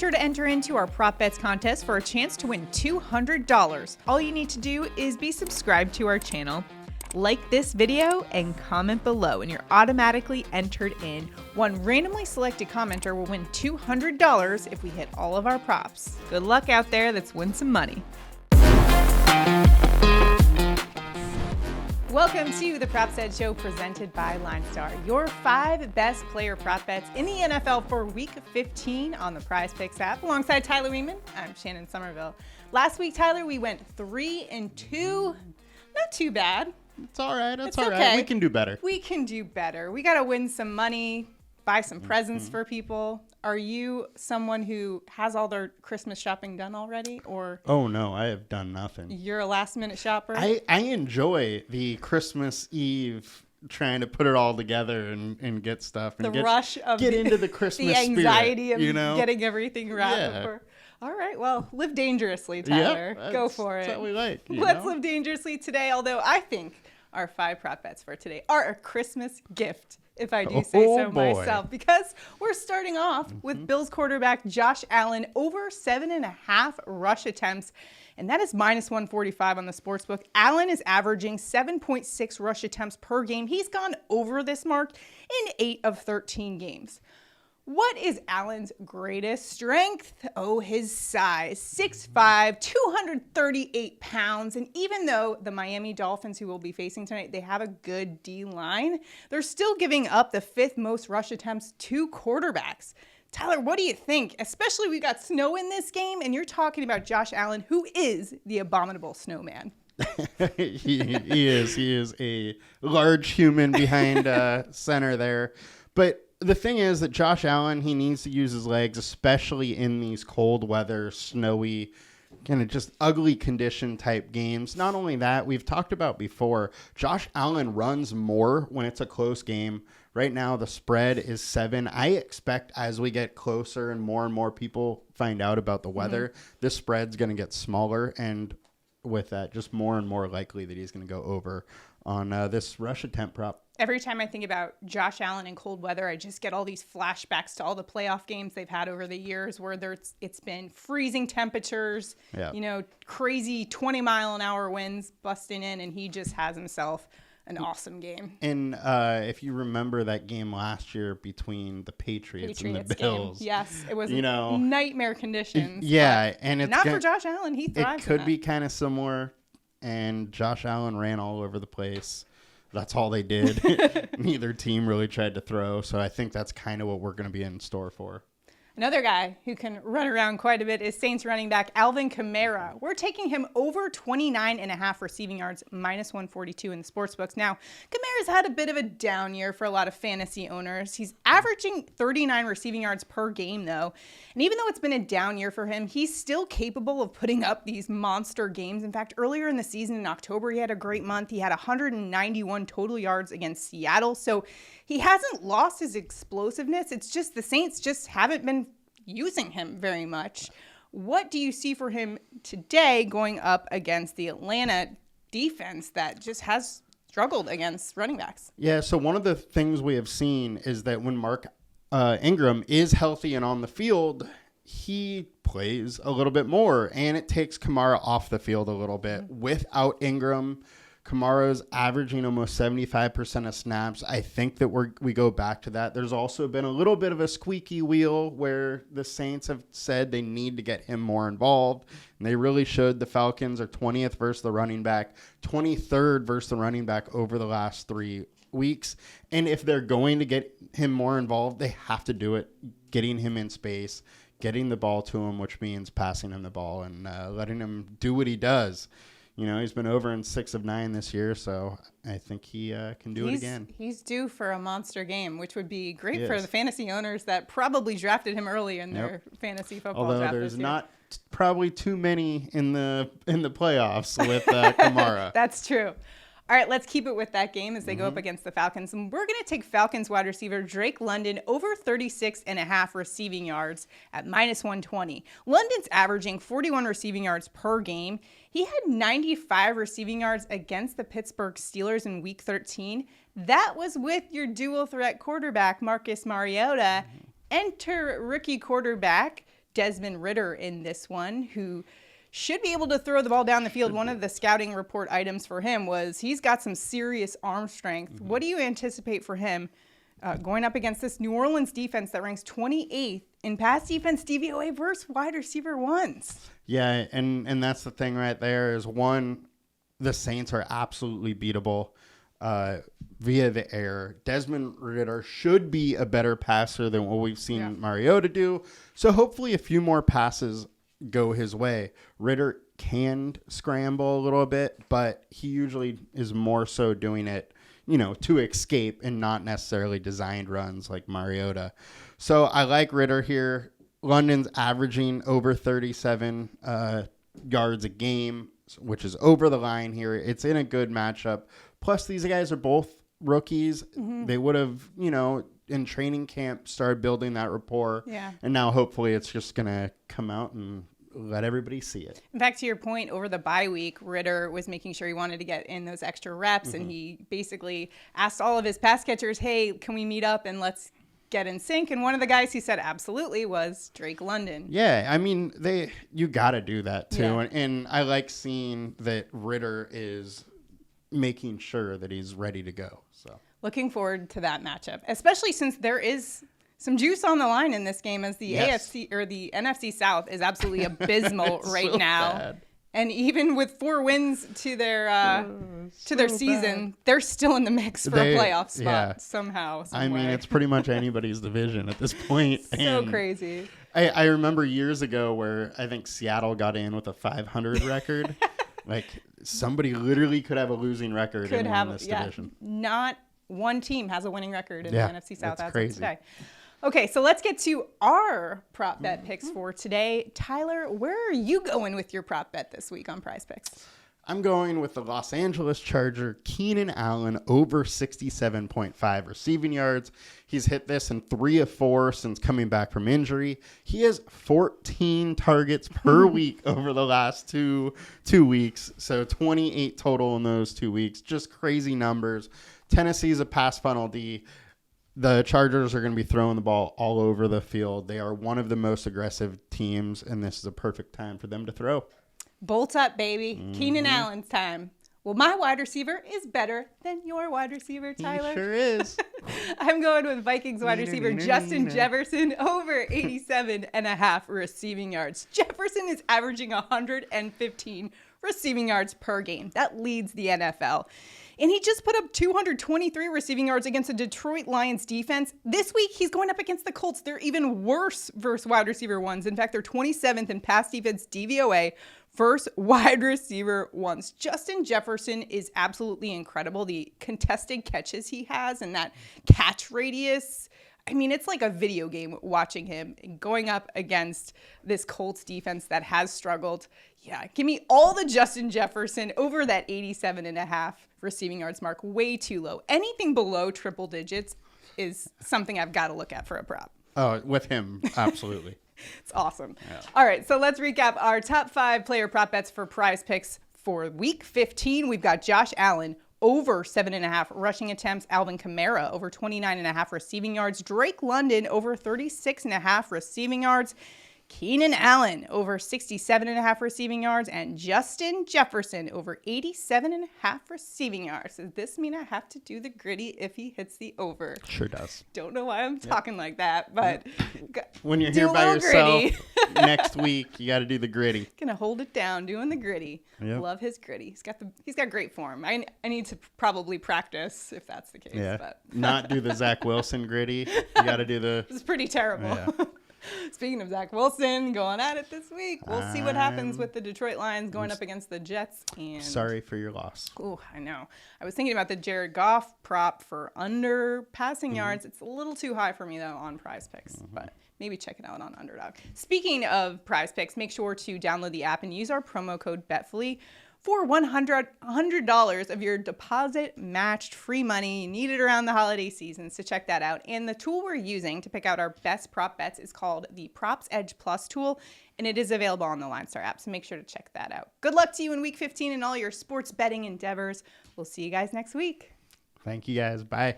sure to enter into our Prop Bets contest for a chance to win $200. All you need to do is be subscribed to our channel, like this video, and comment below, and you're automatically entered in. One randomly selected commenter will win $200 if we hit all of our props. Good luck out there. Let's win some money. Welcome to the Prop Bet Show presented by LineStar, your 5 best player prop bets in the NFL for Week 15 on the PrizePicks app. Alongside Tyler Wiemann, I'm Shannon Sommerville. Last week, Tyler, we went 3-2. Not too bad. It's all right. It's all okay. right. We can do better. We can do better. We got to win some money, buy some presents for people. Are you someone who has all their Christmas shopping done already, or? Oh, no, I have done nothing. You're a last-minute shopper? I enjoy the Christmas Eve trying to put it all together and get stuff. And rush of get into the Christmas the anxiety spirit, of getting everything wrapped before. All right, well, live dangerously, Tyler. Go for it. That's what we like. Let's live dangerously today, although I think our 5 prop bets for today are a Christmas gift, if I do say so myself, because we're starting off with Bills quarterback Josh Allen over 7.5 rush attempts, and that is minus 145 on the sportsbook. Allen is averaging 7.6 rush attempts per game. He's gone over this mark in 8 of 13 games. What is Allen's greatest strength? Oh, his size. 6'5", 238 pounds. And even though the Miami Dolphins, who we'll be facing tonight, they have a good D-line, they're still giving up the 5th most rush attempts to quarterbacks. Tyler, what do you think? Especially we got snow in this game, and you're talking about Josh Allen, who is the abominable snowman. He is a large human behind center there. But the thing is that Josh Allen, he needs to use his legs, especially in these cold weather, snowy, kind of just ugly condition type games. Not only that, we've talked about before, Josh Allen runs more when it's a close game. Right now, the spread is 7. I expect as we get closer and more people find out about the weather, this spread's going to get smaller. And with that, just more and more likely that he's going to go over on this rush attempt prop. Every time I think about Josh Allen in cold weather, I just get all these flashbacks to all the playoff games they've had over the years where it's been freezing temperatures, crazy 20-mile-an-hour winds busting in, and he just has himself an awesome game. And if you remember that game last year between the Patriots and the Bills. Game. Yes, it was nightmare conditions. Yeah, and it's not for Josh Allen. He thrives. It could be kind of similar, and Josh Allen ran all over the place. That's all they did. Neither team really tried to throw, so I think that's kind of what we're going to be in store for. Another guy who can run around quite a bit is Saints running back Alvin Kamara. We're taking him over 29.5 receiving yards, minus 142 in the sportsbooks. Now, Kamara's had a bit of a down year for a lot of fantasy owners. He's averaging 39 receiving yards per game, though. And even though it's been a down year for him, he's still capable of putting up these monster games. In fact, earlier in the season in October, he had a great month. He had 191 total yards against Seattle. So he hasn't lost his explosiveness. It's just the Saints just haven't been using him very much. What do you see for him today going up against the Atlanta defense that just has struggled against running backs? Yeah, so one of the things we have seen is that when Mark Ingram is healthy and on the field, he plays a little bit more, and it takes Kamara off the field a little bit. Without Ingram, Kamara's averaging almost 75% of snaps. I think that we go back to that. There's also been a little bit of a squeaky wheel where the Saints have said they need to get him more involved, and they really should. The Falcons are 20th versus the running back, 23rd versus the running back over the last 3 weeks. And if they're going to get him more involved, they have to do it getting him in space, getting the ball to him, which means passing him the ball and letting him do what he does. He's been over in 6 of 9 this year, so I think he can do it again. He's due for a monster game, which would be great for the fantasy owners that probably drafted him early in their fantasy football draft. Although there's not probably too many in the playoffs with Kamara. That's true. All right, let's keep it with that game as they go up against the Falcons. And we're going to take Falcons wide receiver Drake London over 36.5 receiving yards at minus 120. London's averaging 41 receiving yards per game. He had 95 receiving yards against the Pittsburgh Steelers in Week 13. That was with your dual threat quarterback, Marcus Mariota. Enter rookie quarterback Desmond Ridder in this one, who should be able to throw the ball down the field. One of the scouting report items for him was he's got some serious arm strength. What do you anticipate for him going up against this New Orleans defense that ranks 28th in pass defense DVOA versus wide receiver ones? Yeah, and that's the thing right there is, one, the Saints are absolutely beatable via the air. Desmond Ridder should be a better passer than what we've seen Mariota do. So hopefully a few more passes go his way. Ridder can scramble a little bit, but he usually is more so doing it, to escape and not necessarily designed runs like Mariota. So I like Ridder here. London's averaging over 37 yards a game, which is over the line here. It's in a good matchup. Plus, these guys are both rookies. Mm-hmm. They would have, in training camp, started building that rapport. Yeah. And now hopefully it's just going to come out and let everybody see it. In fact, to your point, over the bye week, Ridder was making sure he wanted to get in those extra reps. Mm-hmm. And he basically asked all of his pass catchers, hey, can we meet up and let's get in sync? And one of the guys he said absolutely was Drake London. Yeah, I mean, you got to do that too. Yeah. And I like seeing that Ridder is making sure that he's ready to go. So looking forward to that matchup, especially since there is some juice on the line in this game, as the AFC or the NFC South is absolutely abysmal right so now. Bad. And even with 4 wins to their season, they're still in the mix for a playoff spot somehow. Somewhere. I mean, it's pretty much anybody's division at this point. So crazy. I remember years ago where I think Seattle got in with a 500 record. Like, somebody literally could have a losing record in this division. Not one team has a winning record in the NFC South as of today. Okay, so let's get to our prop bet picks for today. Tyler, where are you going with your prop bet this week on PrizePicks? I'm going with the Los Angeles Charger, Keenan Allen, over 67.5 receiving yards. He's hit this in 3 of 4 since coming back from injury. He has 14 targets per week over the last two weeks. So 28 total in those 2 weeks. Just crazy numbers. Tennessee's a pass funnel D. The Chargers are going to be throwing the ball all over the field. They are one of the most aggressive teams, and this is a perfect time for them to throw. Bolt up, baby. Mm-hmm. Keenan Allen's time. Well, my wide receiver is better than your wide receiver, Tyler. He sure is. I'm going with Vikings wide receiver Justin Jefferson, over 87.5 receiving yards. Jefferson is averaging 115 receiving yards per game. That leads the NFL. And he just put up 223 receiving yards against the Detroit Lions defense. This week, he's going up against the Colts. They're even worse versus wide receiver ones. In fact, they're 27th in pass defense DVOA versus wide receiver ones. Justin Jefferson is absolutely incredible. The contested catches he has and that catch radius, I mean, it's like a video game watching him going up against this Colts defense that has struggled. Yeah, give me all the Justin Jefferson over that 87.5 receiving yards mark. Way too low. Anything below triple digits is something I've got to look at for a prop. Oh, with him, absolutely. It's awesome. Yeah. All right, so let's recap our top 5 player prop bets for PrizePicks for week 15. We've got Josh Allen, over 7.5 rushing attempts. Alvin Kamara, over 29.5 receiving yards. Drake London, over 36.5 receiving yards. Keenan Allen, over 67.5 receiving yards. And Justin Jefferson, over 87.5 receiving yards. Does this mean I have to do the gritty if he hits the over? Sure does. Don't know why I'm talking like that, but when you're here by yourself next week, you got to do the gritty. Gonna hold it down, doing the gritty. Yep. Love his gritty. He's got great form. I need to probably practice if that's the case. Yeah. But not do the Zach Wilson gritty. You got to do the. It's pretty terrible. Yeah. Speaking of Zach Wilson going at it this week, we'll see what happens with the Detroit Lions going up against the Jets. And sorry for your loss. Oh, I know. I was thinking about the Jared Goff prop for under passing yards. It's a little too high for me, though, on PrizePicks, but maybe check it out on Underdog. Speaking of PrizePicks, make sure to download the app and use our promo code BETFULLY for $100 of your deposit matched free money. You need it around the holiday season, so check that out. And the tool we're using to pick out our best prop bets is called the Props Edge Plus tool, and it is available on the LineStar app, so make sure to check that out. Good luck to you in Week 15 and all your sports betting endeavors. We'll see you guys next week. Thank you, guys. Bye.